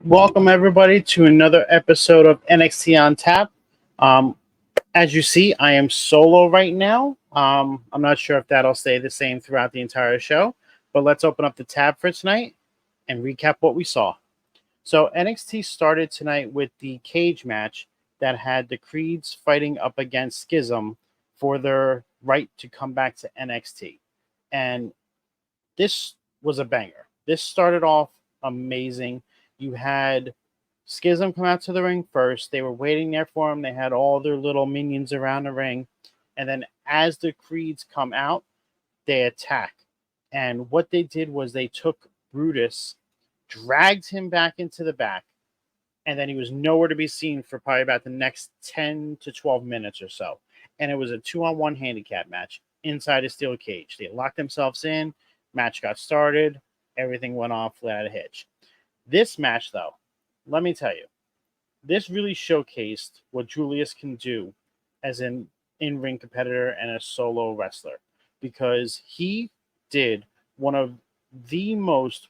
Welcome everybody to another episode of NXT on Tap. Um, as you see, I am solo right now. I'm not sure if that'll stay the same throughout the entire show, but let's open up the tab for tonight and recap what we saw. So NXT started tonight with the cage match that had the Creeds fighting up against Schism for their right to come back to NXT. And this was a banger. This started off amazing. You had Schism come out to the ring first. They were waiting there for him. They had all their little minions around the ring. And then as the Creeds come out, they attack. And what they did was they took Brutus, dragged him back into the back, and then he was nowhere to be seen for probably about the next 10 to 12 minutes or so. And it was a 2-on-1 handicap match inside a steel cage. They locked themselves in, match got started, everything went off without a hitch. This match, though, let me tell you, this really showcased what Julius can do as an in-ring competitor and a solo wrestler, because he did one of the most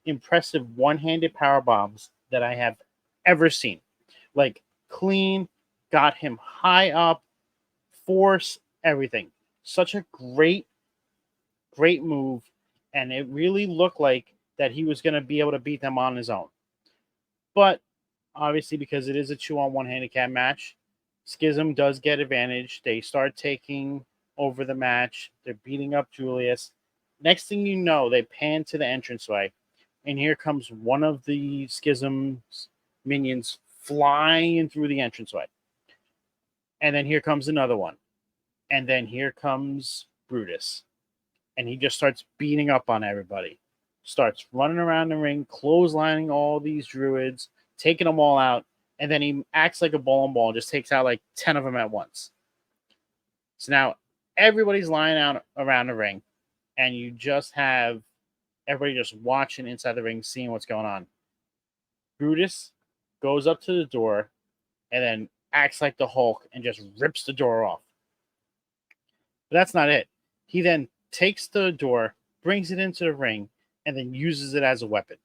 impressive one-handed power bombs that I have ever seen. Like, clean, got him high up, force, everything. Such a great move, and it really looked like that he was going to be able to beat them on his own. But obviously, because it is a 2-on-1 handicap match, Schism does get advantage. They start taking over the match. They're beating up Julius. Next thing you know, they pan to the entranceway, and here comes one of the Schism's minions flying through the entranceway. And then here comes another one. And then here comes Brutus. And he just starts beating up on everybody. Starts running around the ring, clotheslining all these druids, taking them all out, and then he acts like a bowling ball, just takes out like 10 of them at once. So now everybody's lying out around the ring, and you just have everybody just watching inside the ring, seeing what's going on. Brutus goes up to the door and then acts like the Hulk and just rips the door off. But that's not it. He then takes the door, brings it into the ring, and then uses it as a weapon.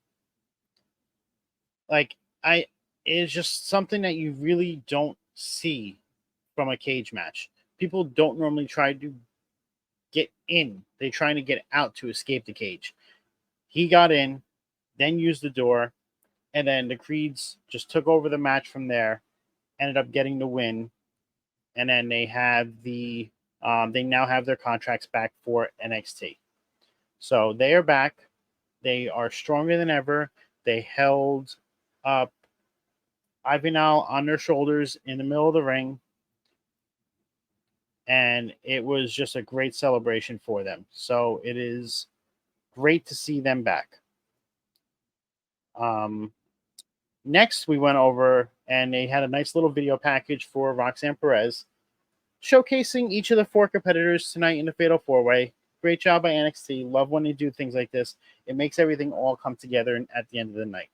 It's just something that you really don't see from a cage match. People don't normally try to get in. They're trying to get out to escape the cage. He got in, then used the door, and then the Creeds just took over the match from there, ended up getting the win, and then they now have their contracts back for NXT. So they are back. They are stronger than ever. They held up Ivanal on their shoulders in the middle of the ring, and it was just a great celebration for them. So it is great to see them back. Next, we went over and they had a nice little video package for Roxanne Perez, showcasing each of the 4 competitors tonight in the Fatal 4-Way. Great job by NXT. Love when they do things like this. It makes everything all come together at the end of the night.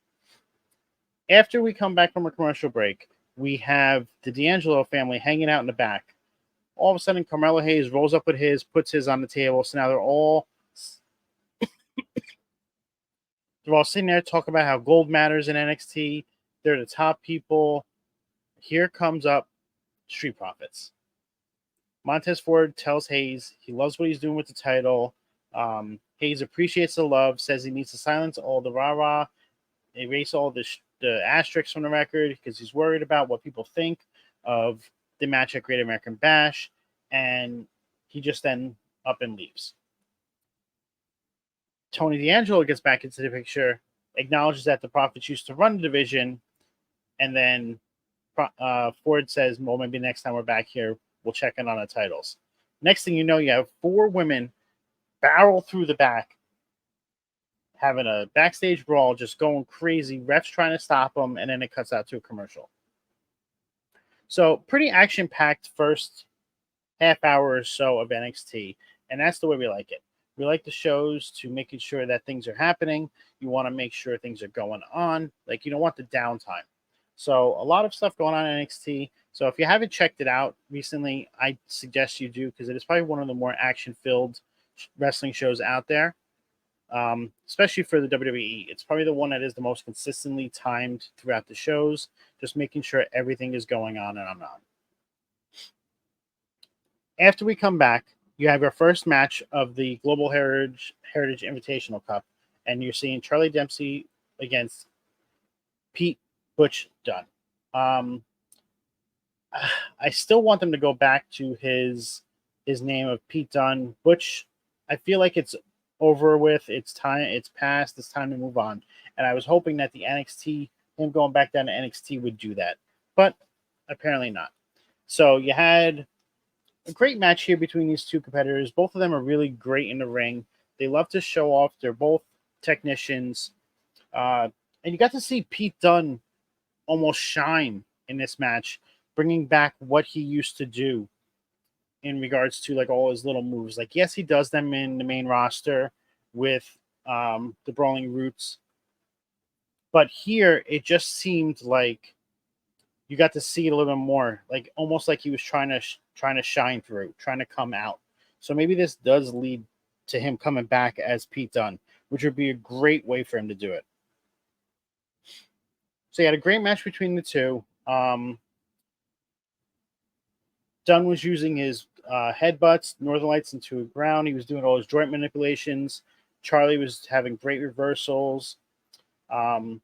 After we come back from a commercial break, we have the D'Angelo family hanging out in the back. All of a sudden, Carmelo Hayes rolls up with his, puts his on the table. So now they're all sitting there talking about how gold matters in NXT. They're the top people. Here comes up Street Profits. Montez Ford tells Hayes he loves what he's doing with the title. Hayes appreciates the love, says he needs to silence all the rah-rah, erase all the asterisks from the record because he's worried about what people think of the match at Great American Bash, and he just then up and leaves. Tony D'Angelo gets back into the picture, acknowledges that the Profits used to run the division, and then Ford says, well, maybe next time we're back here, we'll check in on the titles. Next thing you know, you have 4 women barrel through the back, having a backstage brawl, just going crazy, refs trying to stop them, and then it cuts out to a commercial. So pretty action-packed first half hour or so of NXT, and that's the way we like it. We like the shows to making sure that things are happening. You want to make sure things are going on. Like, you don't want the downtime. So a lot of stuff going on in NXT. So if you haven't checked it out recently, I suggest you do, because it is probably one of the more action-filled wrestling shows out there. especially for the WWE. It's probably the one that is the most consistently timed throughout the shows, just making sure everything is going on and on. After we come back, you have your first match of the Global Heritage Invitational Cup, and you're seeing Charlie Dempsey against Pete Butch Dunne. Um, I still want them to go back to his name of Pete Dunne. Butch, I feel like it's over with. It's time. It's past. It's time to move on. And I was hoping that the NXT, him going back down to NXT, would do that, but apparently not. So you had a great match here between these two competitors. Both of them are really great in the ring. They love to show off. They're both technicians. And you got to see Pete Dunne almost shine in this match, bringing back what he used to do in regards to like all his little moves. Like, yes, he does them in the main roster with the Brawling Roots, but here it just seemed like you got to see it a little bit more, like almost like he was trying to shine through, trying to come out. So maybe this does lead to him coming back as Pete Dunne, which would be a great way for him to do it. So you had a great match between the two. Dunn was using his headbutts, Northern Lights into the ground. He was doing all his joint manipulations. Charlie was having great reversals. Um,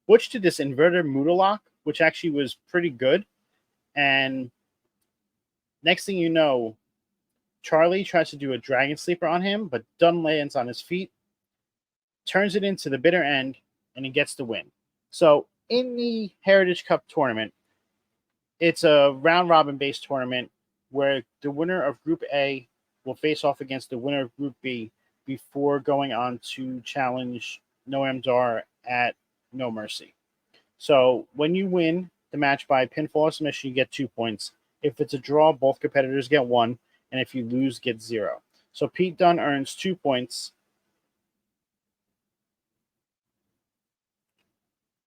Butch did this inverted Muda lock, which actually was pretty good. And next thing you know, Charlie tries to do a dragon sleeper on him, but Dunn lands on his feet, turns it into the bitter end, and he gets the win. So in the Heritage Cup tournament, it's a round robin based tournament where the winner of Group A will face off against the winner of Group B before going on to challenge Noam Dar at No Mercy. So when you win the match by pinfall or submission, you get 2 points. If it's a draw, both competitors get 1, and if you lose, get 0. So Pete Dunne earns 2 points.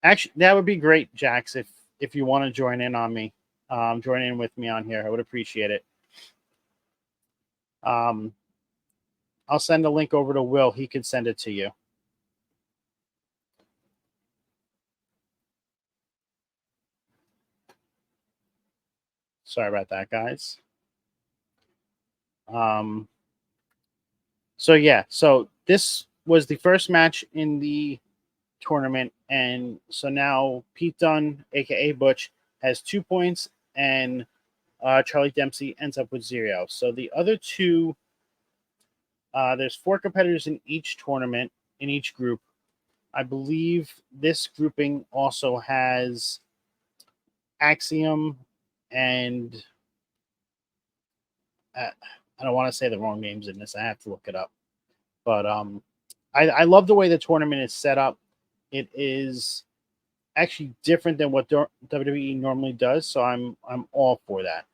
Actually, that would be great, Jax, if you want to join in on me, join in with me on here. I would appreciate it. I'll send a link over to Will. He could send it to you. Sorry about that, guys. So yeah, so this was the first match in the tournament, and so now Pete Dunne, aka Butch, has 2 points, and Charlie Dempsey ends up with 0. So the other two, there's 4 competitors in each tournament, in each group. I believe this grouping also has Axiom and I don't want to say the wrong names in this. I have to look it up. But I love the way the tournament is set up. It is actually different than what WWE normally does, so I'm all for that.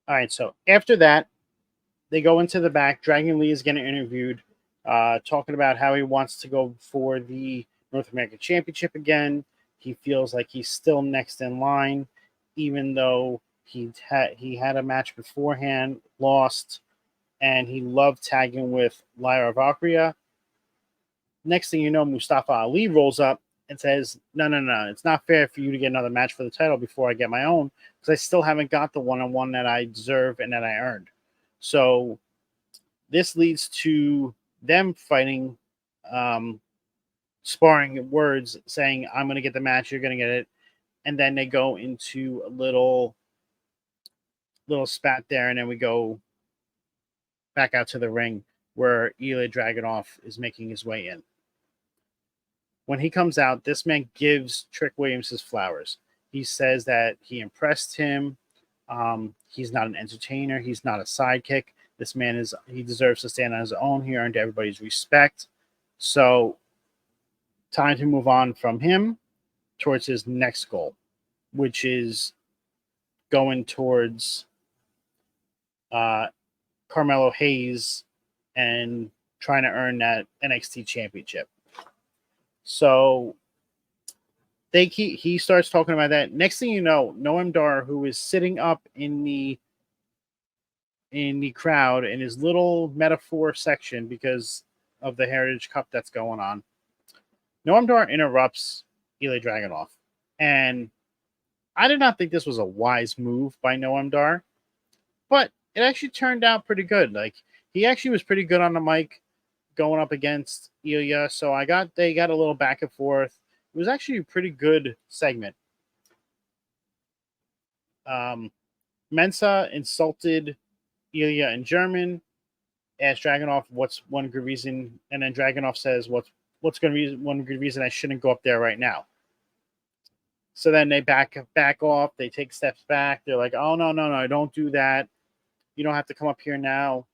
All right, so after that, they go into the back. Dragon Lee is getting interviewed, talking about how he wants to go for the North American Championship again. He feels like he's still next in line, even though he had a match beforehand, lost, and he loved tagging with Lyra Valkyria. Next thing you know, Mustafa Ali rolls up and says, No, it's not fair for you to get another match for the title before I get my own, because I still haven't got the one-on-one that I deserve and that I earned. So this leads to them fighting, sparring words, saying, I'm going to get the match, you're going to get it. And then they go into a little spat there, and then we go back out to the ring where Ilya Dragunov is making his way in. When he comes out, this man gives Trick Williams his flowers. He says that he impressed him. He's not an entertainer. He's not a sidekick. This man he deserves to stand on his own. He earned everybody's respect. So, time to move on from him towards his next goal, which is going towards Carmelo Hayes and trying to earn that NXT championship. So he starts talking about that. Next thing you know, Noam Dar, who is sitting up in the crowd in his little metaphor section because of the Heritage Cup that's going on, Noam Dar interrupts Ilya Dragunov. And I did not think this was a wise move by Noam Dar, but it actually turned out pretty good. Like, he actually was pretty good on the mic going up against Ilya. So they got a little back and forth. It was actually a pretty good segment. Mensa insulted Ilya in German, asked Dragunov what's one good reason, and then Dragunov says what's going to be one good reason I shouldn't go up there right now. So then they back off. They take steps back. They're like, oh no, don't do that. You don't have to come up here now.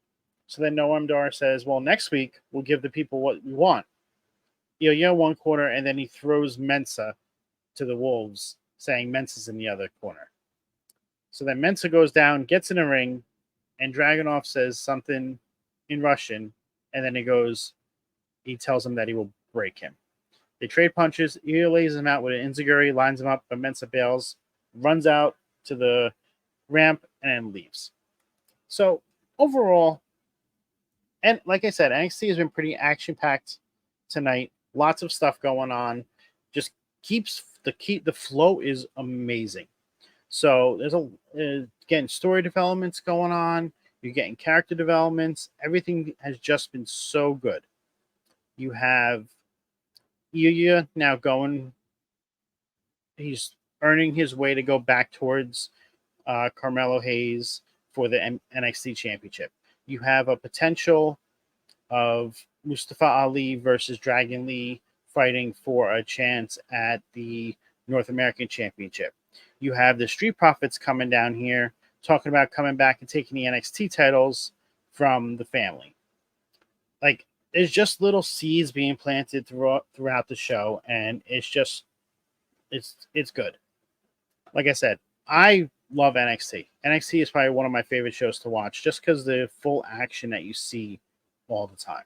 So then Noam Dar says, well, next week we'll give the people what we want. Ilya one corner, and then he throws Mensa to the wolves, saying Mensa's in the other corner. So then Mensa goes down, gets in a ring, and Dragunov says something in Russian, and then he tells him that he will break him. They trade punches. Ilya lays him out with an enziguri, lines him up, but Mensa bails, runs out to the ramp, and then leaves. So overall, and like I said, NXT has been pretty action-packed tonight. Lots of stuff going on. Just the flow is amazing. So there's getting story developments going on. You're getting character developments. Everything has just been so good. You have Ilya now he's earning his way to go back towards Carmelo Hayes for the NXT championship. You have a potential of Mustafa Ali versus Dragon Lee fighting for a chance at the North American Championship. You have the Street Profits coming down here talking about coming back and taking the NXT titles from the family. Like, there's just little seeds being planted throughout the show, and it's good. Like I said, I love NXT. NXT is probably one of my favorite shows to watch just because the full action that you see all the time.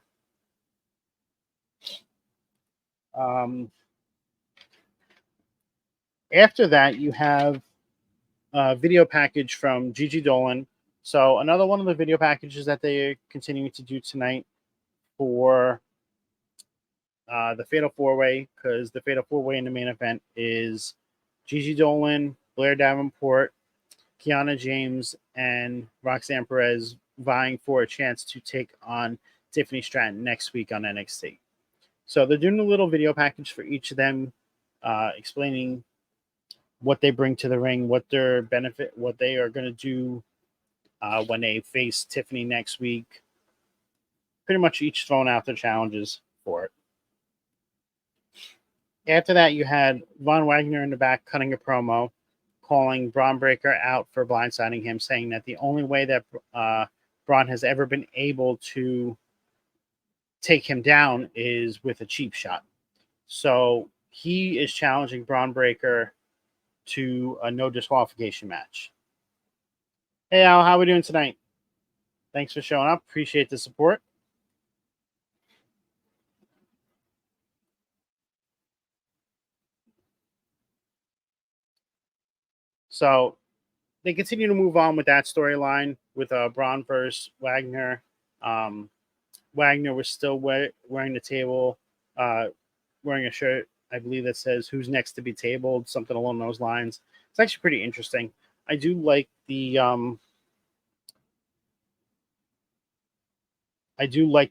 After that, you have a video package from Gigi Dolan. So another one of the video packages that they're continuing to do tonight for the Fatal 4-Way, because the Fatal 4-Way in the main event is Gigi Dolan, Blair Davenport, Kiana James, and Roxanne Perez vying for a chance to take on Tiffany Stratton next week on NXT. So they're doing a little video package for each of them, explaining what they bring to the ring, what their benefit, what they are going to do when they face Tiffany next week. Pretty much each throwing out their challenges for it. After that, you had Von Wagner in the back cutting a promo, calling Braun Breaker out for blindsiding him, saying that the only way that Braun has ever been able to take him down is with a cheap shot. So he is challenging Braun Breaker to a no disqualification match. Hey, Al, how are we doing tonight? Thanks for showing up. Appreciate the support. So they continue to move on with that storyline with Braun versus Wagner. Wagner was still wearing the table, wearing a shirt, I believe, that says "Who's next to be tabled," something along those lines. It's actually pretty interesting. I do like the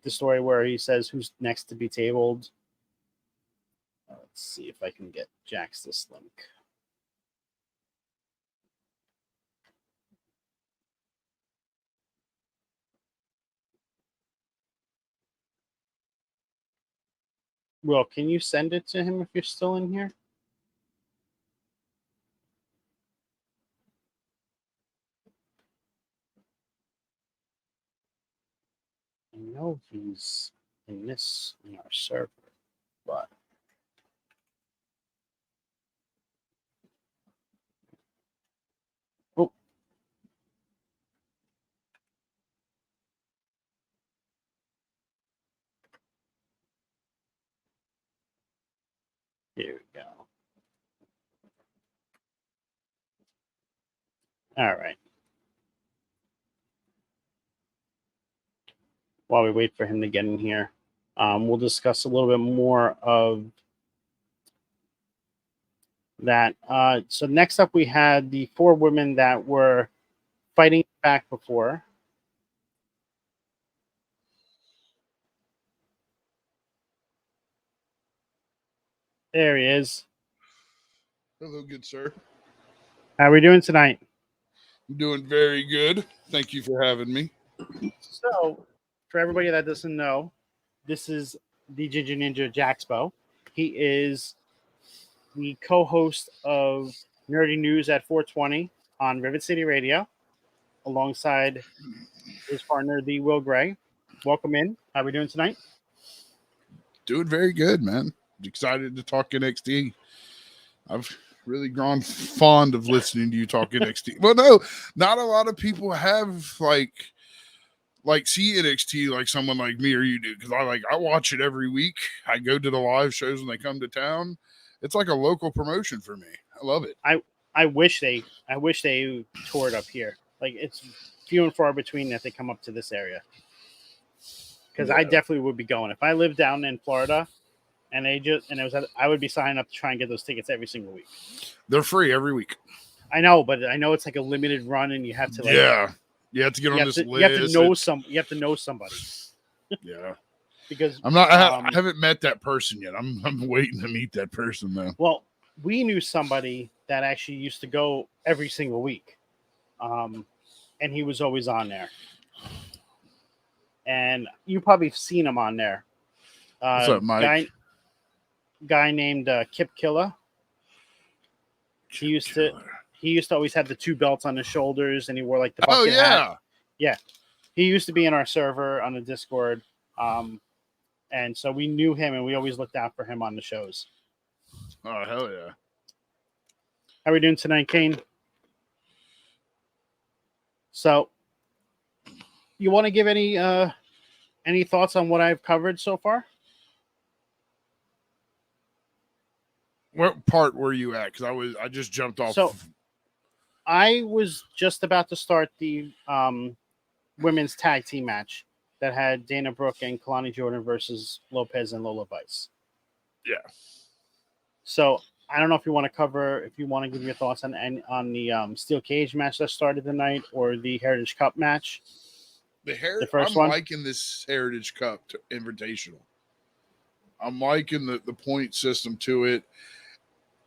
story where he says "Who's next to be tabled." Let's see if I can get Jax this link. Will, can you send it to him if you're still in here? I know he's in our server, but oh, Here we go. All right. While we wait for him to get in here, we'll discuss a little bit more of that. So next up, we had the 4 women that were fighting back before. There he is. Hello, good sir. How are we doing tonight? I'm doing very good. Thank you for having me. So, for everybody that doesn't know, this is the Ginger Ninja Jaxpo. He is the co-host of Nerdy News at 420 on Rivet City Radio, alongside his partner, the Will Gray. Welcome in. How are we doing tonight? Doing very good, man. Excited to talk NXT. I've really grown fond of listening to you talk NXT. Well, no, not a lot of people have like see NXT like someone like me or you do, because I watch it every week. I go to the live shows when they come to town. It's like a local promotion for me. I love it. I wish they toured up here. Like, it's few and far between that they come up to this area. Because I definitely would be going if I lived down in Florida, and I would be signing up to try and get those tickets every single week. They're free every week. I know, but I know it's like a limited run, and you have to you have to get on this list. You have to know somebody. Yeah. Because I haven't met that person yet. I'm waiting to meet that person though. Well, we knew somebody that actually used to go every single week, and he was always on there. And you probably seen him on there. What's up, Mike? Guy named Kip Killer. He used to always have the 2 belts on his shoulders, and he wore like the bucket hat. Yeah. He used to be in our server on the Discord. And so we knew him, and we always looked out for him on the shows. Oh, hell yeah. How are we doing tonight, Kane? So, you want to give any thoughts on what I've covered so far? What part were you at? Because I just jumped off. So, I was just about to start the women's tag team match that had Dana Brooke and Kalani Jordan versus Lopez and Lola Vice. Yeah. So I don't know if you want to give your thoughts on the steel cage match that started tonight, or the Heritage Cup match. The first one. I'm liking this Heritage Cup Invitational. I'm liking the point system to it.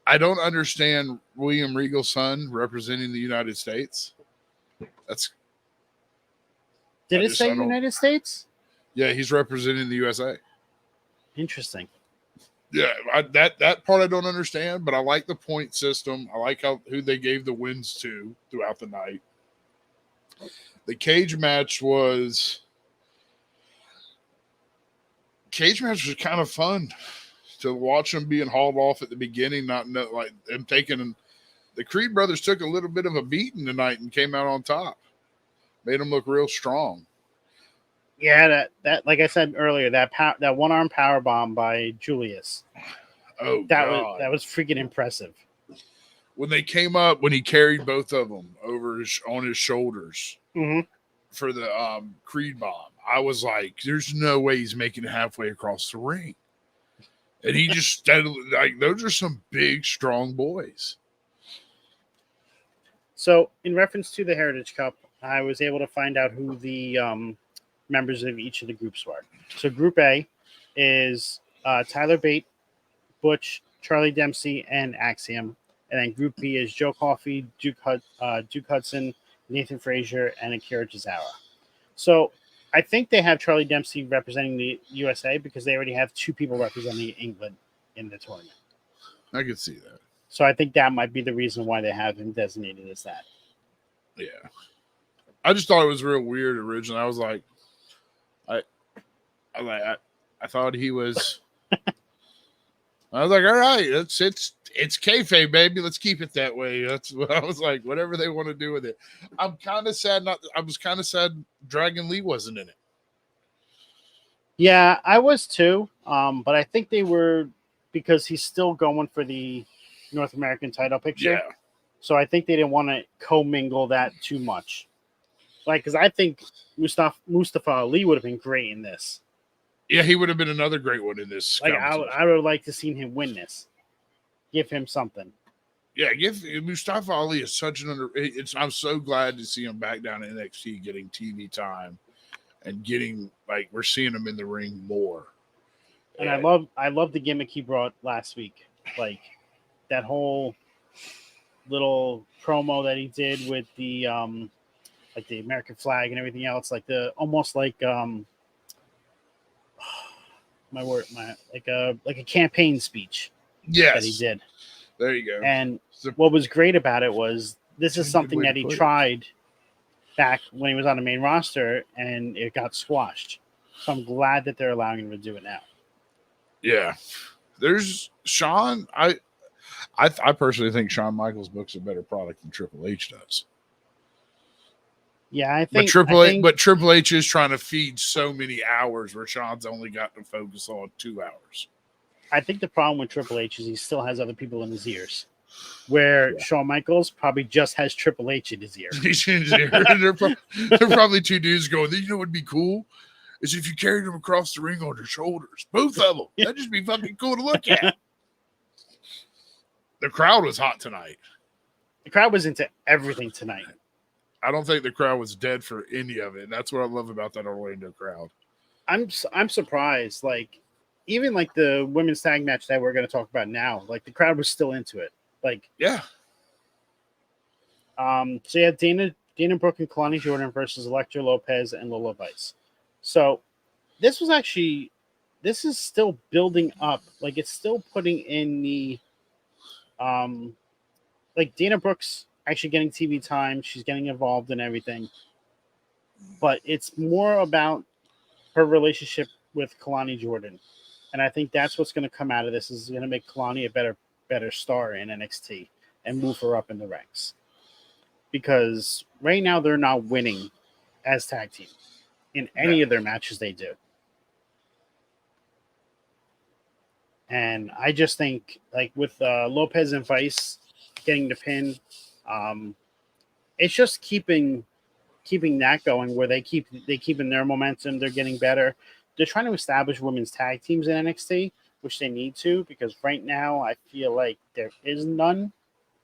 I don't understand William Regal's son representing the United States. Did it say United States? Yeah, he's representing the USA. Interesting. Yeah, that part I don't understand, but I like the point system. I like who they gave the wins to throughout the night. The cage match was kind of fun to watch them being hauled off at the beginning, the Creed brothers took a little bit of a beating tonight and came out on top. Made them look real strong. Yeah, that like I said earlier, that one-arm power bomb by Julius. Oh, that was freaking impressive. When they came up, when he carried both of them on his shoulders for the Creed bomb, I was like, "There's no way he's making it halfway across the ring." And he just steadily, those are some big, strong boys. So, in reference to the Heritage Cup, I was able to find out who the members of each of the groups were. So Group A is Tyler Bate, Butch, Charlie Dempsey, and Axiom. And then Group B is Joe Coffey, Duke Hudson, Nathan Frazier, and Akira Tozawa. So I think they have Charlie Dempsey representing the USA because they already have 2 people representing England in the tournament. I could see that. So I think that might be the reason why they have him designated as that. Yeah. I just thought it was real weird originally. I was like, I thought he was. I was like, all right, it's kayfabe, baby. Let's keep it that way. That's what I was like. Whatever they want to do with it. I'm kind of sad. I was kind of sad Dragon Lee wasn't in it. Yeah, I was too. But I think they were because he's still going for the North American title picture. Yeah. So I think they didn't want to commingle that too much. Like, because I think Mustafa Ali would have been great in this. Yeah, he would have been another great one in this. Like, I would have liked to seen him win this. Give him something. Yeah, Mustafa Ali is such an I'm so glad to see him back down in NXT getting TV time and getting we're seeing him in the ring more. And I love the gimmick he brought last week. Like that whole little promo that he did with the like the American flag and everything else, like the almost like like a campaign speech that he did. There you go. And what was great about it was this is something that he tried back when he was on the main roster and it got squashed. So I'm glad that they're allowing him to do it now. Yeah. There's Shawn. I personally think Shawn Michaels book's a better product than Triple H does. Yeah, I think but Triple H is trying to feed so many hours where Shawn's only got to focus on 2 hours. I think the problem with Triple H is he still has other people in his ears. Where Shawn Michaels probably just has Triple H in his ear. He's in his ear. They're probably 2 dudes going, you know what would be cool? Is if you carried them across the ring on your shoulders. Both of them. That'd just be fucking cool to look at. The crowd was hot tonight. The crowd was into everything tonight. I don't think the crowd was dead for any of it. And that's what I love about that Orlando crowd. I'm surprised. Like, even like the women's tag match that we're going to talk about now, like the crowd was still into it. Like, yeah. So you had Dana Brooke and Kalani Jordan versus Elektra Lopez and Lola Vice. So this is still building up. Like, it's still putting in the like Dana Brooks actually getting TV time. She's getting involved in everything. But it's more about her relationship with Kalani Jordan. And I think that's what's going to come out of this is going to make Kalani a better star in NXT and move her up in the ranks. Because right now they're not winning as tag team in any of their matches they do. And I just think like with Lopez and Vice getting the pin, it's just keeping that going where they keep in their momentum. They're getting better. They're trying to establish women's tag teams in NXT, which they need to, because right now I feel like there is none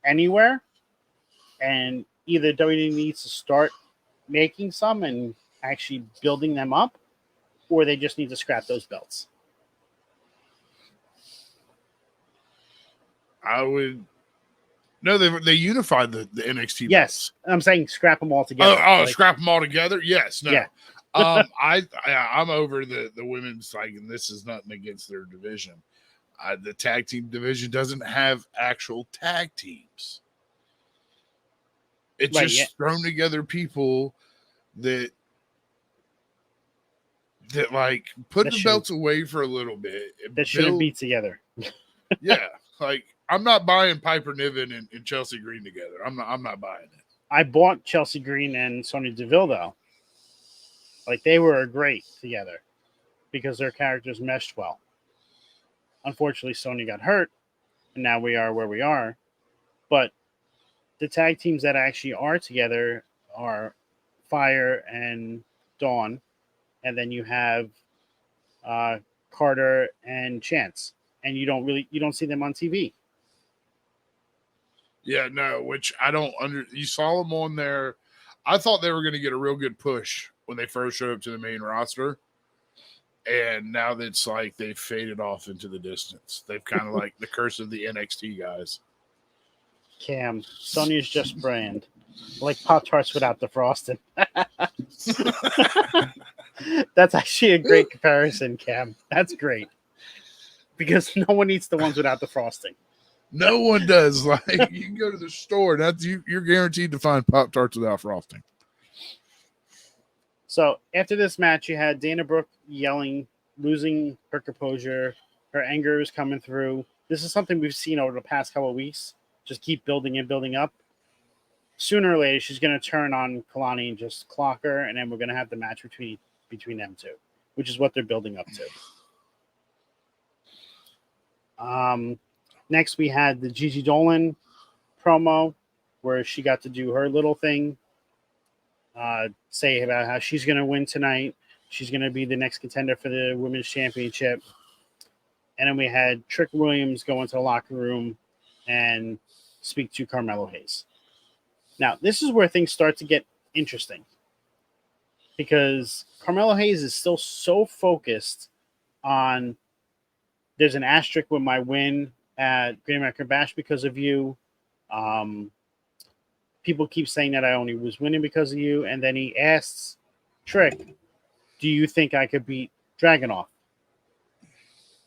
anywhere. And either WWE needs to start making some and actually building them up, or they just need to scrap those belts. No, they unified the NXT. Yes, belts. I'm saying scrap them all together. Scrap them all together. Yes, no. Yeah. I'm over the women's and this is nothing against their division. The tag team division doesn't have actual tag teams. It's just thrown together people that put the belts away for a little bit. That shouldn't be together. Yeah, I'm not buying Piper Niven and Chelsea Green together. I'm not buying it. I bought Chelsea Green and Sonya Deville though. They were great together because their characters meshed well. Unfortunately, Sonya got hurt, and now we are where we are. But the tag teams that actually are together are Fire and Dawn, and then you have Carter and Chance, and you don't see them on TV. Yeah, no, which I don't you saw them on there. I thought they were going to get a real good push when they first showed up to the main roster. And now that's they've faded off into the distance. They've kind of the curse of the NXT guys. Cam, Sonya's just brand. Like Pop-Tarts without the frosting. That's actually a great comparison, Cam. That's great. Because no one eats the ones without the frosting. No one does. You can go to the store. You're guaranteed to find Pop-Tarts without frosting. So after this match, you had Dana Brooke yelling, losing her composure. Her anger is coming through. This is something we've seen over the past couple of weeks. Just keep building and building up. Sooner or later, she's going to turn on Kalani and just clock her, and then we're going to have the match between them two, which is what they're building up to. Next, we had the Gigi Dolan promo where she got to do her little thing, say about how she's going to win tonight. She's going to be the next contender for the women's championship. And then we had Trick Williams go into the locker room and speak to Carmelo Hayes. Now, this is where things start to get interesting because Carmelo Hayes is still so focused on there's an asterisk with my win at Great American Bash because of you. People keep saying that I only was winning because of you. And then he asks Trick, do you think I could beat Dragunov?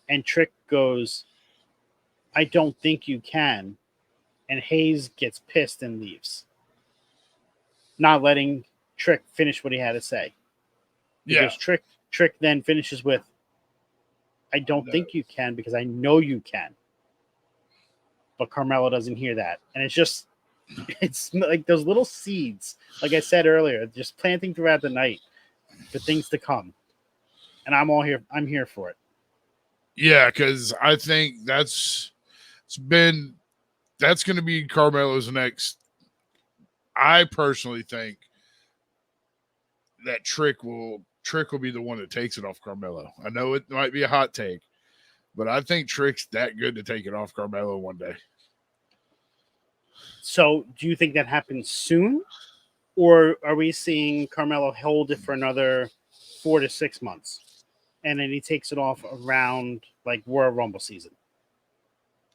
And Trick goes, I don't think you can. And Hayes gets pissed and leaves, not letting Trick finish what he had to say. Because Trick then finishes with, I don't think you can because I know you can. But Carmelo doesn't hear that. And it's like those little seeds, like I said earlier, just planting throughout the night for things to come. And I'm here for it. Yeah, because I think that's going to be Carmelo's next. I personally think that Trick will be the one that takes it off Carmelo. I know it might be a hot take, but I think Trick's that good to take it off Carmelo one day. So do you think that happens soon? Or are we seeing Carmelo hold it for another 4 to 6 months? And then he takes it off around like Royal Rumble season.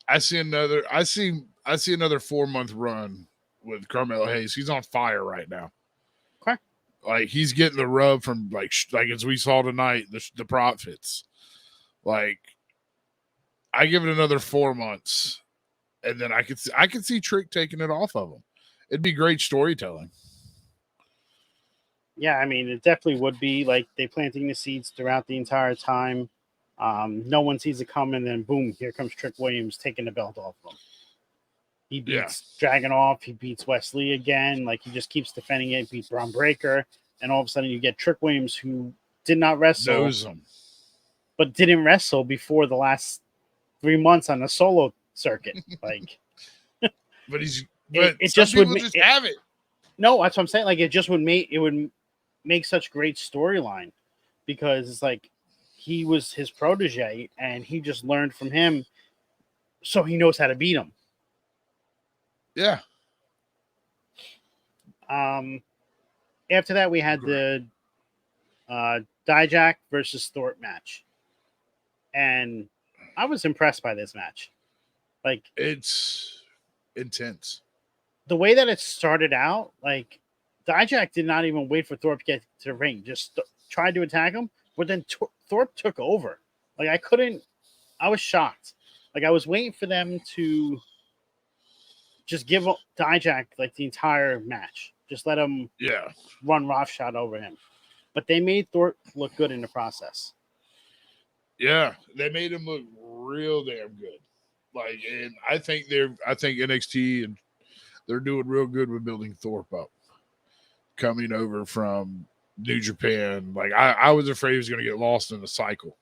I see another 4-month run with Carmelo Hayes. He's on fire right now. Okay. Like he's getting the rub from like as we saw tonight, the profits. Like I give it another 4 months, and then I could see Trick taking it off of him. It'd be great storytelling. Yeah, I mean, it definitely would be like they planting the seeds throughout the entire time. No one sees it coming, and then boom, here comes Trick Williams taking the belt off of him. He beats Dragunov. He beats Wesley again. Like he just keeps defending it. Beats Braun Breaker, and all of a sudden you get Trick Williams, who did not wrestle, knows him, but didn't wrestle before the last 3 months on the solo circuit. Like, but it some just people would just have it. No, that's what I'm saying. Like it just would make such great storyline because it's like he was his protege and he just learned from him, so he knows how to beat him. Yeah. After that, we had the Dijak versus Thorpe match, and I was impressed by this match. Like it's intense. The way that it started out, like Dijak did not even wait for Thorpe to get to the ring, just tried to attack him, but then Thorpe took over. Like I was shocked. Like I was waiting for them to just give Dijak like the entire match. Just let him run roughshod over him. But they made Thorpe look good in the process. Yeah, they made him look real damn good. Like, and I think NXT and they're doing real good with building Thorpe up. Coming over from New Japan, like I was afraid he was going to get lost in the cycle.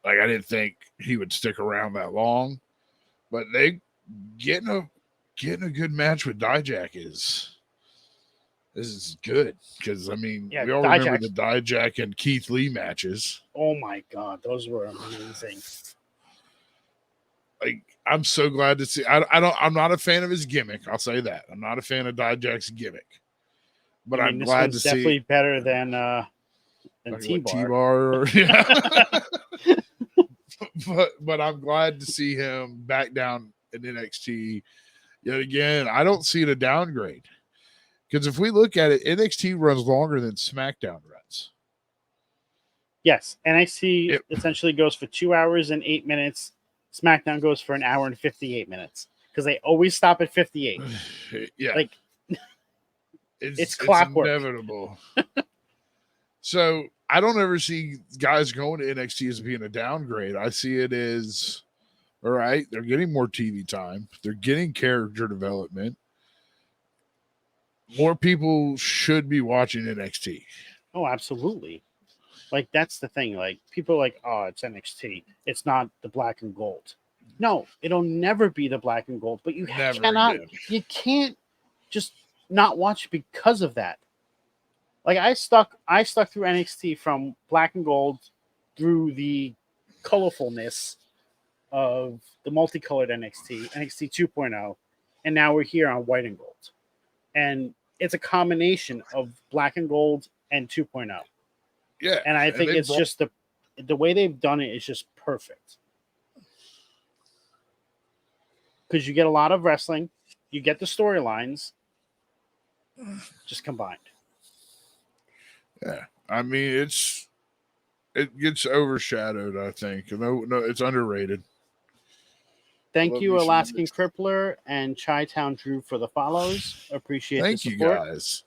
Like I didn't think he would stick around that long, but they getting a good match with Dijak is good because I mean we all remember the Dijak and Keith Lee matches. Oh my god, those were amazing. Like I'm so glad to see. I'm not a fan of his gimmick. I'll say that I'm not a fan of Dijak's gimmick. But I'm glad to see. Definitely better than T-Bar. but I'm glad to see him back down in NXT yet again. I don't see it a downgrade because if we look at it, NXT runs longer than SmackDown runs. Yes, NXT essentially goes for 2 hours and 8 minutes. SmackDown goes for 1 hour and 58 minutes because they always stop at 58. Yeah, like. It's clockwork. It's inevitable. So I don't ever see guys going to NXT as being a downgrade. I see it as, all right, they're getting more TV time. They're getting character development. More people should be watching NXT. Oh, absolutely. Like, that's the thing. Like, people are like, oh, it's NXT. It's not the black and gold. No, it'll never be the black and gold. But Never again. you can't just not watch because of that. Like, I stuck through NXT from black and gold through the colorfulness of the multicolored NXT 2.0, and now we're here on white and gold. And it's a combination of black and gold and 2.0. Yeah, And I think it's just the way they've done it is just perfect. Because you get a lot of wrestling, you get the storylines, just combined. Yeah, I mean it gets overshadowed. I think no, it's underrated. Thank you, Alaskan Crippler and Chi-Town Drew, for the follows. Appreciate the Thank you support. guys.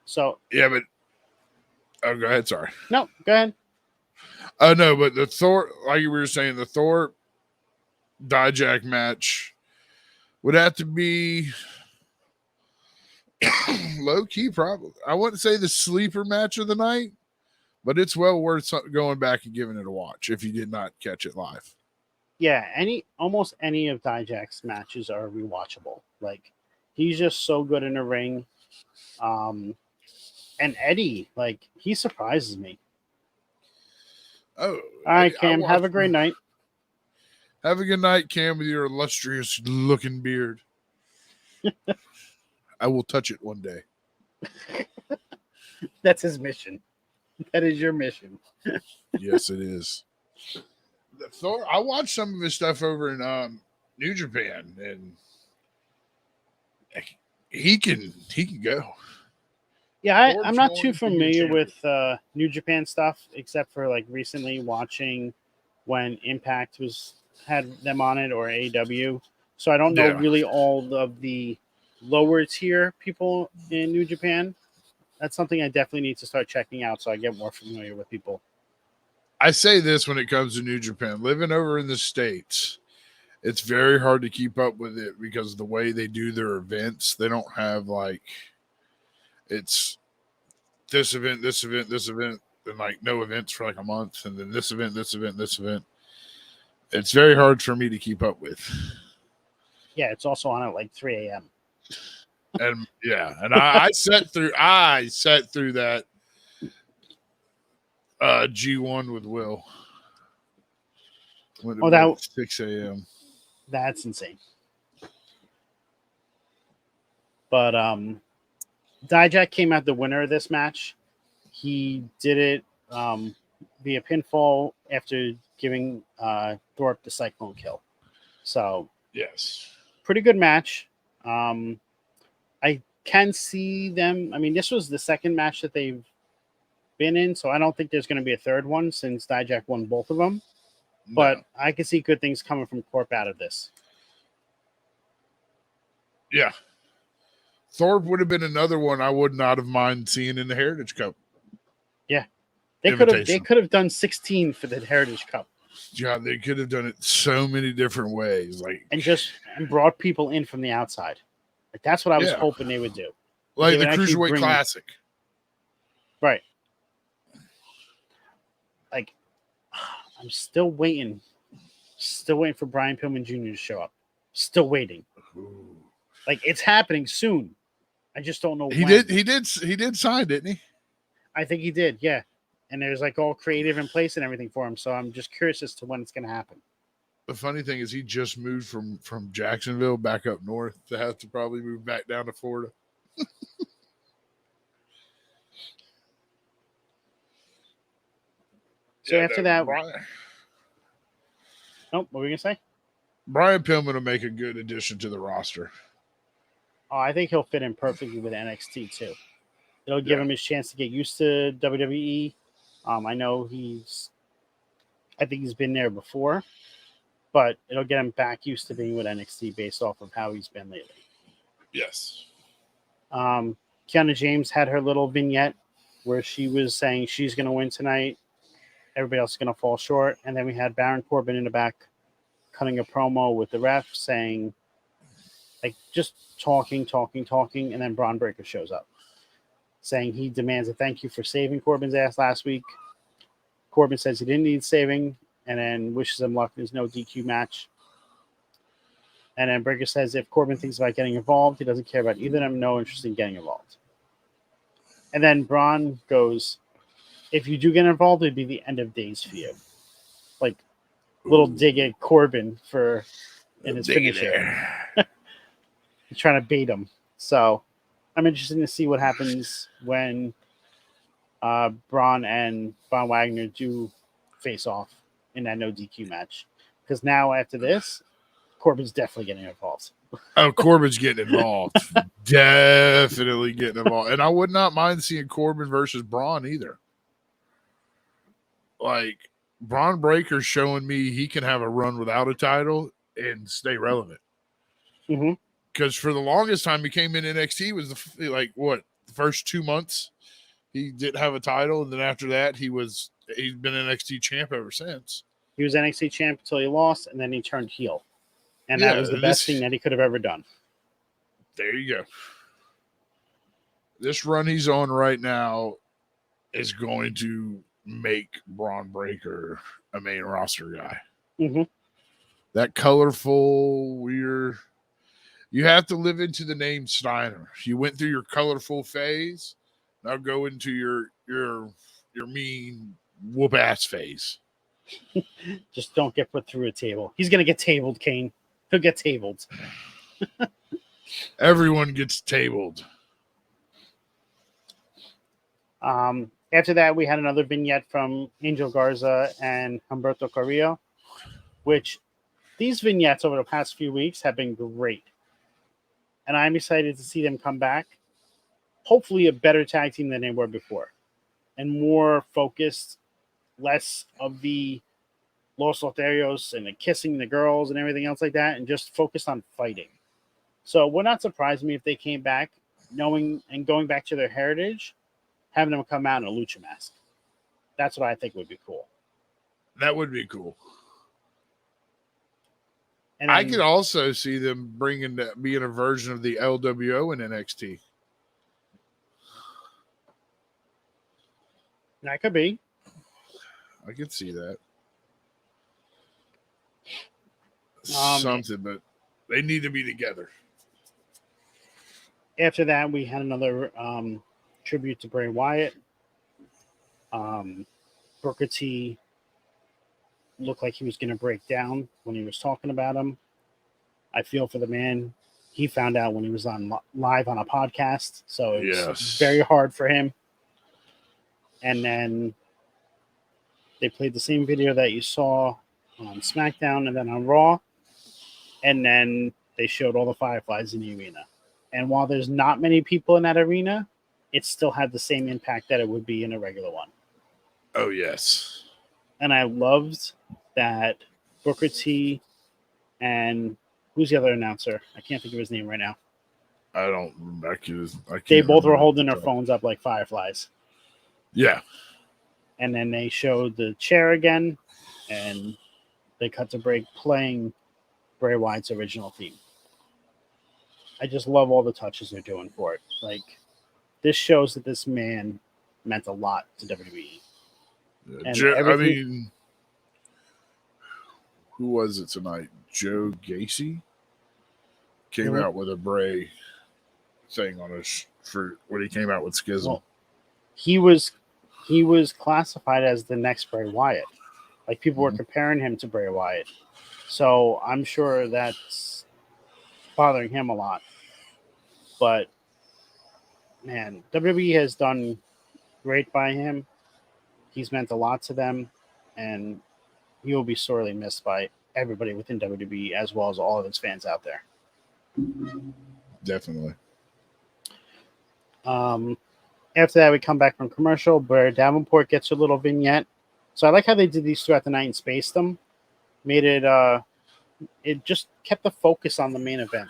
So yeah, but oh, go ahead. Sorry. No, go ahead. Oh no, but the Thor, like we were saying, the Thor Dijak match would have to be low key. Probably, I wouldn't say the sleeper match of the night, but it's well worth going back and giving it a watch if you did not catch it live. Yeah, almost any of Dijak's matches are rewatchable. Like, he's just so good in the ring. And Eddie, like, he surprises me. Oh, all right, Cam. Have a great night. Have a good night, Cam, with your illustrious looking beard. I will touch it one day. That's his mission. That is your mission. Yes, it is. Thor, I watched some of his stuff over in New Japan, and he can go. Yeah, I'm not too familiar with New Japan stuff, except for like recently watching when Impact had them on it, or AEW. So I don't know really all of the lower tier people in New Japan. That's something I definitely need to start checking out so I get more familiar with people. I say this when it comes to New Japan. Living over in the States, it's very hard to keep up with it because of the way they do their events. They don't have like it's this event, and like no events for like a month, and then this event. It's very hard for me to keep up with. Yeah, it's also on at like 3 a.m. And yeah, and I sat through that G1 with Will. That 6 a.m. That's insane. But Dijak came out the winner of this match. He did it via pinfall after giving Thorpe the Cyclone kill. So yes, pretty good match. I can see them. I mean, this was the second match that they've been in, so I don't think there's going to be a third one since Dijak won both of them. No. But I can see good things coming from Corp out of this. Yeah. Thorpe would have been another one I would not have minded seeing in the Heritage Cup. Yeah. They could have done 16 for the Heritage Cup. Yeah, they could have done it so many different ways. And brought people in from the outside. Like, that's what I was hoping they would do. Like the Cruiserweight Classic. Right. Like, I'm still waiting. Still waiting for Brian Pillman Jr. to show up. Still waiting. Ooh. Like, it's happening soon. I just don't know when. He did sign, didn't he? I think he did, yeah. And there's like all creative in place and everything for him. So I'm just curious as to when it's going to happen. The funny thing is he just moved from Jacksonville back up north to have to probably move back down to Florida. So after that, what were we going to say? Brian Pillman will make a good addition to the roster. Oh, I think he'll fit in perfectly with NXT too. It'll give him his chance to get used to WWE. I know I think he's been there before, but it'll get him back used to being with NXT based off of how he's been lately. Yes. Kiana James had her little vignette where she was saying she's going to win tonight. Everybody else is going to fall short. And then we had Baron Corbin in the back cutting a promo with the ref saying, like, just talking. And then Braun Breaker shows up. saying he demands a thank you for saving Corbin's ass last week. Corbin says he didn't need saving, and then wishes him luck. There's no DQ match. And then Breakker says if Corbin thinks about getting involved, he doesn't care about either of them, no interest in getting involved. And then Braun goes, if you do get involved, it'd be the end of days for you. Like, little dig at Corbin in his finish here. He's trying to bait him. So I'm interested to see what happens when Braun and Von Wagner do face off in that no DQ match. Because now after this, Corbin's definitely getting involved. Oh, Corbin's getting involved. Definitely getting involved. And I would not mind seeing Corbin versus Braun either. Like, Braun Breaker's showing me he can have a run without a title and stay relevant. Because for the longest time he came in NXT was the first 2 months he didn't have a title, and then after that he's been NXT champ ever since. He was NXT champ until he lost, and then he turned heel. And that was the best thing that he could have ever done. There you go. This run he's on right now is going to make Braun Breaker a main roster guy. That colorful, weird. You have to live into the name Steiner. You went through your colorful phase. Now go into your mean whoop ass phase. Just don't get put through a table. He's gonna get tabled, Kane. He'll get tabled. Everyone gets tabled. After that, we had another vignette from Angel Garza and Humberto Carrillo, which these vignettes over the past few weeks have been great. And I'm excited to see them come back. Hopefully a better tag team than they were before. And more focused, less of the Los Lotharios and the kissing the girls and everything else like that, and just focused on fighting. So it would not surprise me if they came back knowing and going back to their heritage, having them come out in a lucha mask. That's what I think would be cool. That would be cool. And then, I could also see them being a version of the LWO in NXT. That could be. I could see that. But they need to be together. After that, we had another tribute to Bray Wyatt. Booker T looked like he was going to break down when he was talking about him. I feel for the man. He found out when he was on live on a podcast, so it was very hard for him. And then they played the same video that you saw on SmackDown and then on Raw. And then they showed all the Fireflies in the arena. And while there's not many people in that arena, it still had the same impact that it would be in a regular one. Oh, yes. And I loved that Booker T and who's the other announcer? I can't think of his name right now. They both were holding their phones up like fireflies. Yeah. And then they showed the chair again, and they cut to break playing Bray Wyatt's original theme. I just love all the touches they're doing for it. Like, this shows that this man meant a lot to WWE. I mean, who was it tonight? Joe Gacy came out with a Bray thing on his for when he came out with Schism. Well, he was classified as the next Bray Wyatt. Like, people were comparing him to Bray Wyatt. So I'm sure that's bothering him a lot. But, man, WWE has done great by him. He's meant a lot to them. And he will be sorely missed by everybody within WWE as well as all of its fans out there. Definitely. After that, we come back from commercial where Davenport gets a little vignette. So I like how they did these throughout the night and spaced them. Made it, it just kept the focus on the main event.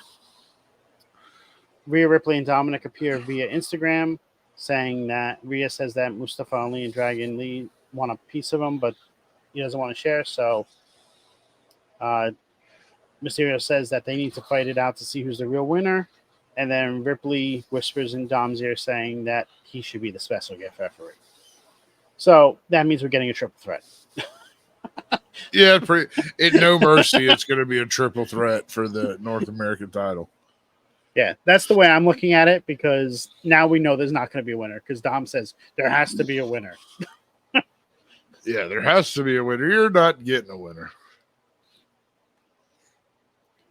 Rhea Ripley and Dominic appear via Instagram, saying that Rhea says that Mustafa Ali and Dragon Lee want a piece of him, but he doesn't want to share. So Mysterio says that they need to fight it out to see who's the real winner. And then Ripley whispers in Dom's ear saying that he should be the special guest referee. So that means we're getting a triple threat. Yeah, No Mercy, it's going to be a triple threat for the North American title. Yeah, that's the way I'm looking at it, because now we know there's not going to be a winner, because Dom says there has to be a winner. Yeah, there has to be a winner. You're not getting a winner.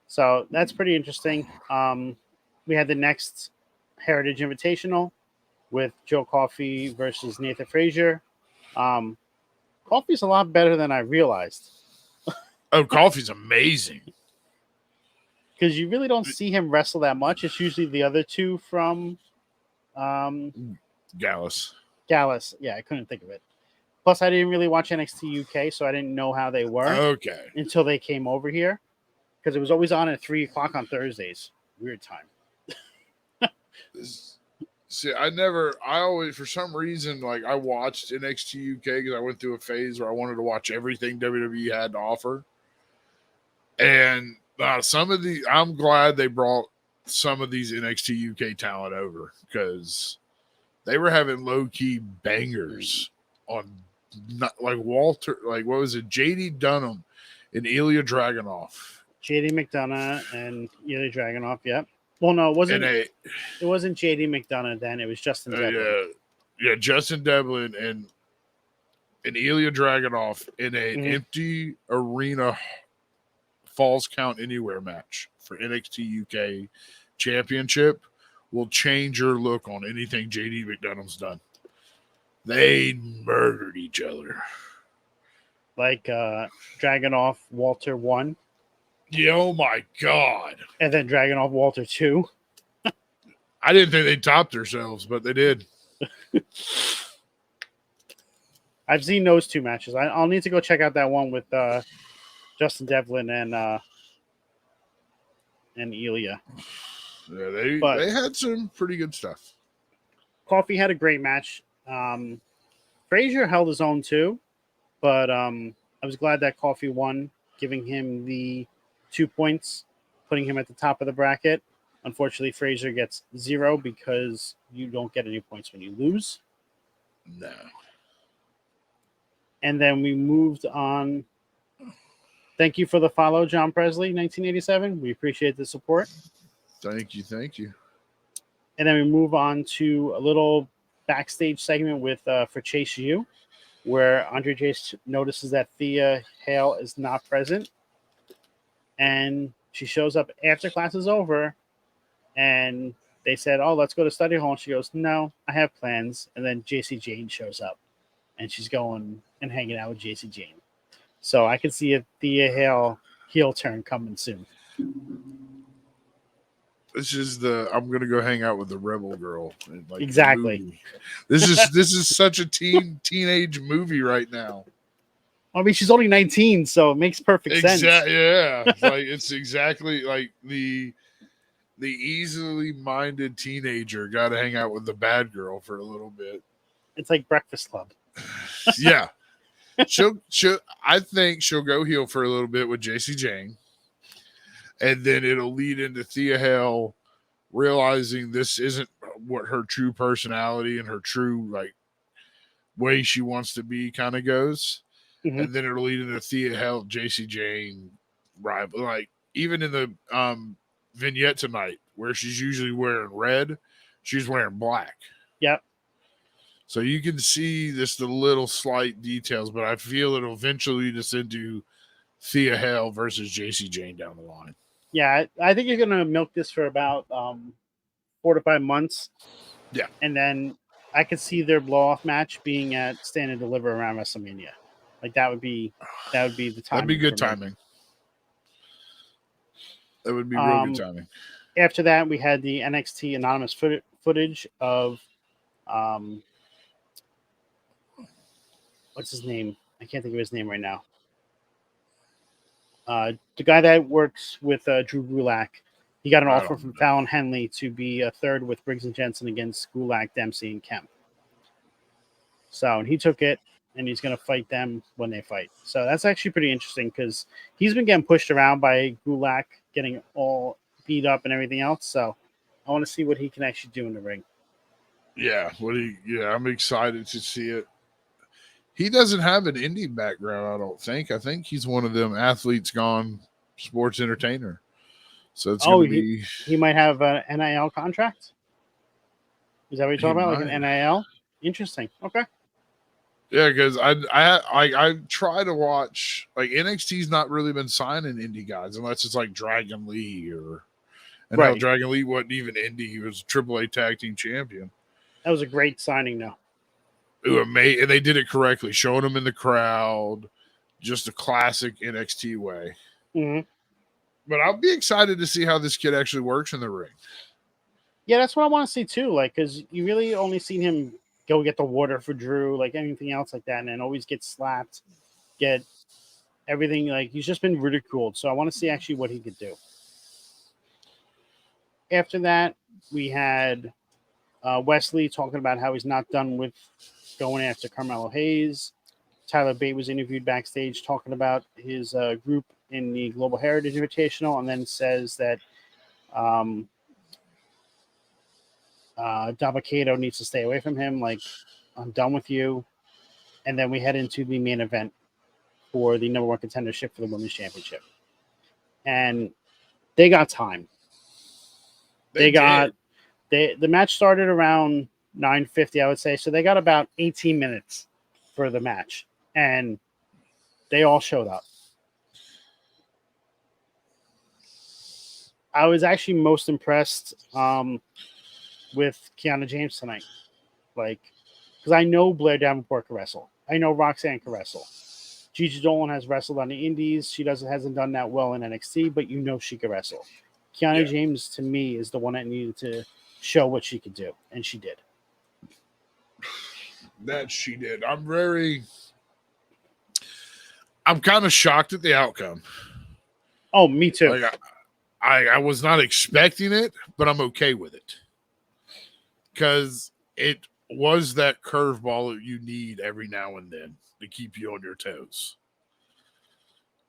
So that's pretty interesting. We had the next Heritage Invitational with Joe Coffey versus Nathan Frazier. Coffey's a lot better than I realized. Oh, Coffey's amazing. Because you really don't see him wrestle that much. It's usually the other two from Gallus. Yeah, I couldn't think of it. Plus, I didn't really watch NXT UK, so I didn't know how they were Okay. until they came over here. Because it was always on at 3 o'clock on Thursdays. Weird time. See, I always, for some reason, like I watched NXT UK because I went through a phase where I wanted to watch everything WWE had to offer. And I'm glad they brought some of these NXT UK talent over, because they were having low key bangers on, like Walter, like what was it, JD Dunham and Ilya Dragunov. JD McDonough and Ilya Dragunov, yep. Well, no, it wasn't. It wasn't JD McDonough then. It was Justin Devlin. Yeah, Justin Devlin and Ilya Dragunov in an empty arena Falls Count Anywhere match for NXT UK Championship will change your look on anything JD McDonough's done. They murdered each other. Like Dragunov Walter 1. Yeah, oh my God. And then Dragunov Walter 2. I didn't think they topped themselves, but they did. I've seen those two matches. I'll need to go check out that one with Justin Devlin and Ilya. Yeah, they had some pretty good stuff. Coffey had a great match. Frazier held his own too, but I was glad that Coffey won, giving him the 2 points, putting him at the top of the bracket. Unfortunately, Frazier gets 0 because you don't get any points when you lose. No. And then we moved on. Thank you for the follow, John Presley, 1987. We appreciate the support. Thank you. And then we move on to a little backstage segment with for Chase U, where Andre Chase notices that Thea Hale is not present. And she shows up after class is over, and they said, "Oh, let's go to study hall." And she goes, "No, I have plans." And then JC Jane shows up, and she's going and hanging out with JC Jane. So I can see a Thea Hale heel turn coming soon. This is I'm gonna go hang out with the rebel girl. Like, exactly. This is such a teenage movie right now. I mean, she's only 19, so it makes perfect sense. Yeah, like it's exactly like the easily minded teenager got to hang out with the bad girl for a little bit. It's like Breakfast Club. Yeah, I think she'll go heel for a little bit with JC Jane, and then it'll lead into Thea Hale realizing this isn't what her true personality and her true like way she wants to be kind of goes. Mm-hmm. And then it'll lead into Thea Hale, JC Jane rival. Like even in the vignette tonight, where she's usually wearing red, she's wearing black. Yep. So you can see the little slight details, but I feel it'll eventually lead us into Thea Hale versus JC Jane down the line. Yeah, I think you're gonna milk this for about 4 to 5 months. Yeah, and then I could see their blow off match being at Stand and Deliver around WrestleMania. Like that would be the time. That'd be good timing. That would be real good timing. After that, we had the NXT anonymous footage of what's his name? I can't think of his name right now. The guy that works with Drew Gulak. He got an offer from Fallon Henley to be a third with Briggs and Jensen against Gulak, Dempsey, and Kemp. So and he took it, and he's going to fight them when they fight. So that's actually pretty interesting because he's been getting pushed around by Gulak, getting all beat up and everything else. So I want to see what he can actually do in the ring. Yeah, I'm excited to see it. He doesn't have an indie background, I don't think. I think he's one of them athletes gone sports entertainer. So it's going to be. He might have an NIL contract. Is that what you're talking about? Like an NIL? Interesting. Okay. Yeah, because I try to watch, like, NXT's not really been signing indie guys unless it's like Dragon Lee now Dragon Lee wasn't even indie. He was a AAA tag team champion. That was a great signing, though. And they did it correctly, showing him in the crowd, just a classic NXT way. Mm-hmm. But I'll be excited to see how this kid actually works in the ring. Yeah, that's what I want to see too. Like, because you really only seen him go get the water for Drew, like anything else like that, and then always get slapped, get everything. Like, he's just been ridiculed. So I want to see actually what he could do. After that, we had Wesley talking about how he's not done with going after Carmelo Hayes. Tyler Bate was interviewed backstage talking about his group in the Global Heritage Invitational, and then says that Dabakato needs to stay away from him. Like, I'm done with you. And then we head into the main event for the number one contendership for the Women's Championship. And they got time. The match started around 9:50, I would say. So they got about 18 minutes for the match. And they all showed up. I was actually most impressed with Kiana James tonight. Like, because I know Blair Davenport can wrestle. I know Roxanne can wrestle. Gigi Dolan has wrestled on the Indies. She hasn't done that well in NXT, but you know she can wrestle. Kiana James, to me, is the one that needed to show what she could do, and she did. That she did. I'm kind of shocked at the outcome. Oh, me too. Like, I was not expecting it, but I'm okay with it. Because it was that curveball that you need every now and then to keep you on your toes.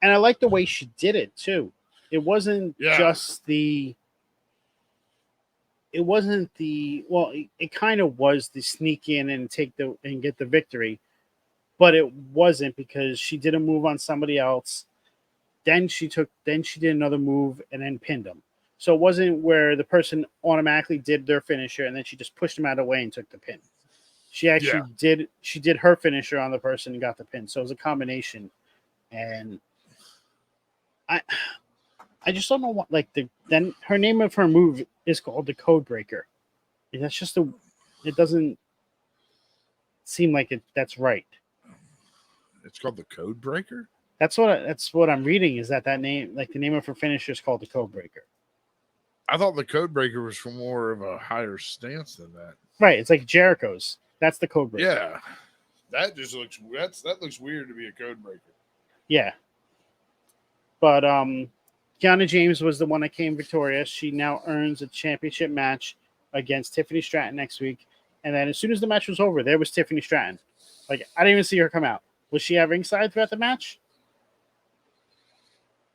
And I like the way she did it, too. It wasn't just the... It wasn't the... Well, it kind of was the sneak in and get the victory. But it wasn't, because she did a move on somebody else. Then she did another move and then pinned him. So it wasn't where the person automatically did their finisher and then she just pushed him out of the way and took the pin. She actually did her finisher on the person and got the pin. So it was a combination. And I just don't know what, like, then her name of her move is called the Code Breaker. And that's just it doesn't seem like that's right. It's called the Code Breaker? That's what I'm reading, is that name, like the name of her finisher is called the Code Breaker. I thought the Code Breaker was for more of a higher stance than that. Right, it's like Jericho's. That's the Code Breaker. Yeah. That just looks weird to be a Code Breaker. Yeah. But Kiana James was the one that came victorious. She now earns a championship match against Tiffany Stratton next week. And then as soon as the match was over, there was Tiffany Stratton. Like, I didn't even see her come out. Was she at ringside throughout the match?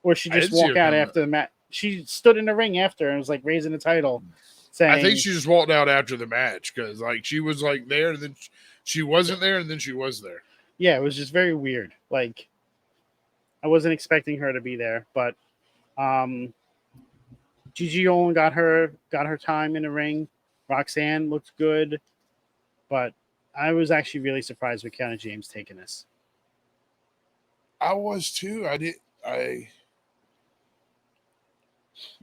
Or she just walk out after the match? She stood in the ring after and was like raising the title, saying, I think she just walked out after the match because, like, she was like there, and then she wasn't there, and then she was there. Yeah, it was just very weird. Like, I wasn't expecting her to be there, but Gigi Dolan got her time in the ring. Roxanne looked good, but I was actually really surprised with Kiana James taking this. I was too.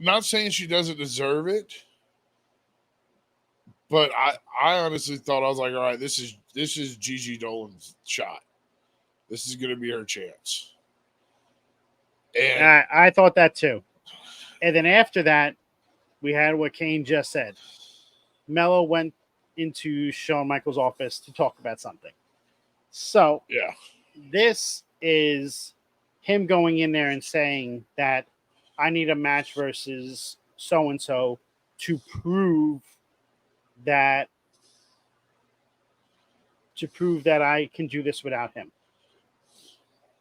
Not saying she doesn't deserve it, but I honestly thought, I was like, all right, this is Gigi Dolan's shot. This is going to be her chance. And I thought that too. And then after that, we had what Kane just said. Mello went into Shawn Michaels' office to talk about something. So this is him going in there and saying that I need a match versus so-and-so to prove that I can do this without him.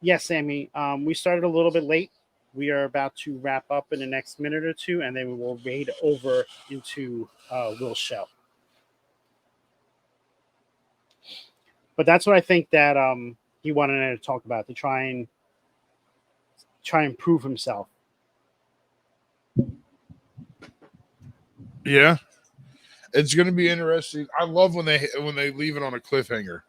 Yes, Sammy, we started a little bit late we are about to wrap up in the next minute or two, and then we will raid over into Will's show. But that's what I think that he wanted to talk about, to try and prove himself. Yeah, it's going to be interesting. I love when they leave it on a cliffhanger.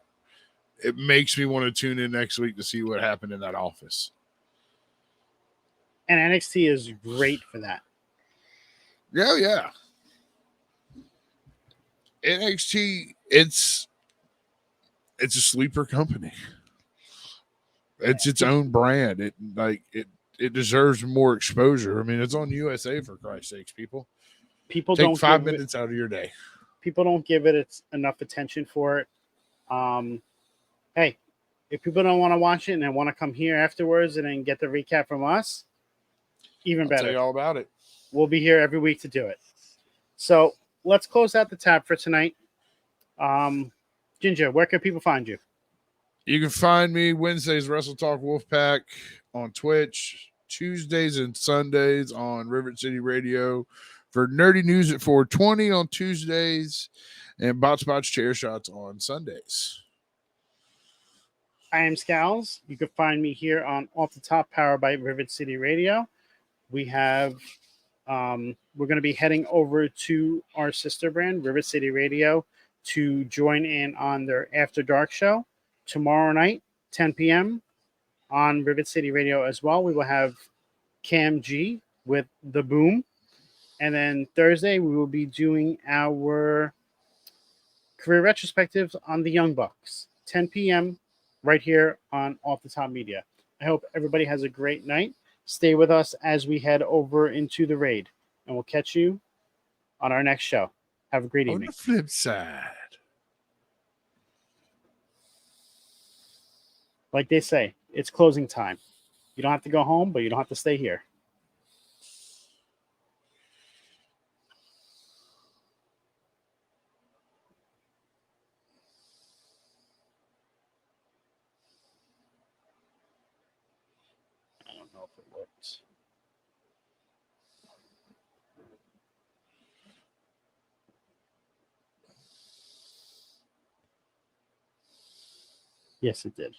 It makes me want to tune in next week to see what happened in that office. And NXT is great for that. Yeah. NXT, it's a sleeper company. It's its own brand. It deserves more exposure. I mean, it's on USA, for Christ's sakes, people. People Take don't 5 minutes out of your day. People don't give it enough attention for it. Hey, if people don't want to watch it and they want to come here afterwards and then get the recap from us, even I'll better. tell you all about it. We'll be here every week to do it. So let's close out the tab for tonight. Ginger, where can people find you? You can find me Wednesdays, Wrestle Talk Wolfpack on Twitch, Tuesdays and Sundays on Rivet City Radio, for nerdy news at 420 on Tuesdays, and Bots Chair Shots on Sundays. I am Scowls. You can find me here on Off the Top, powered by Rivet City Radio. We have, we're going to be heading over to our sister brand, Rivet City Radio, to join in on their After Dark show tomorrow night, 10 p.m. on Rivet City Radio as well. We will have Cam G with The Boom. And then Thursday, we will be doing our career retrospectives on the Young Bucks, 10 p.m. right here on Off the Top Media. I hope everybody has a great night. Stay with us as we head over into the raid, and we'll catch you on our next show. Have a great evening. On the flip side, like they say, it's closing time. You don't have to go home, but you don't have to stay here. I don't know if it works. Yes, it did.